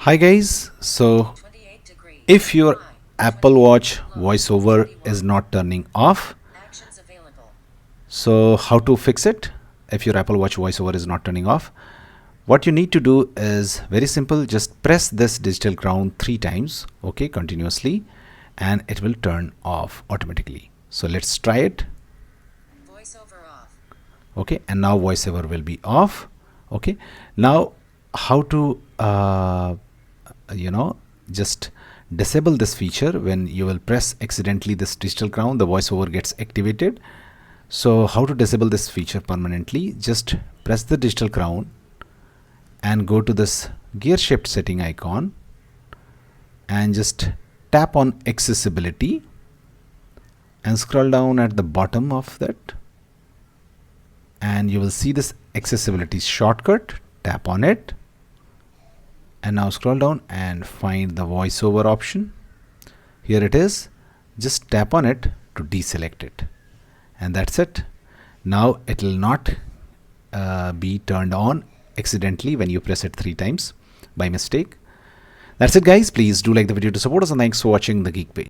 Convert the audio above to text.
Hi guys, so if your Apple Watch voiceover is not turning off, so how to fix it? If your Apple Watch voiceover is not turning off, what you need to do is very simple. Just press this digital crown 3 times, okay, continuously, and it will turn off automatically. So let's try it. Okay, and now voiceover will be off. Okay, now how to just disable this feature? When you will press accidentally this digital crown, the voiceover gets activated. So how to disable this feature permanently? Just press the digital crown and go to this gear shift setting icon and just tap on accessibility and scroll down at the bottom of that, and you will see this accessibility shortcut. Tap on it and now scroll down and find the voiceover option. Here it is. Just tap on it to deselect it, and that's it. Now it will not be turned on accidentally when you press it 3 times by mistake. That's it guys. Please do like the video to support us, and thanks for watching the Geek Page.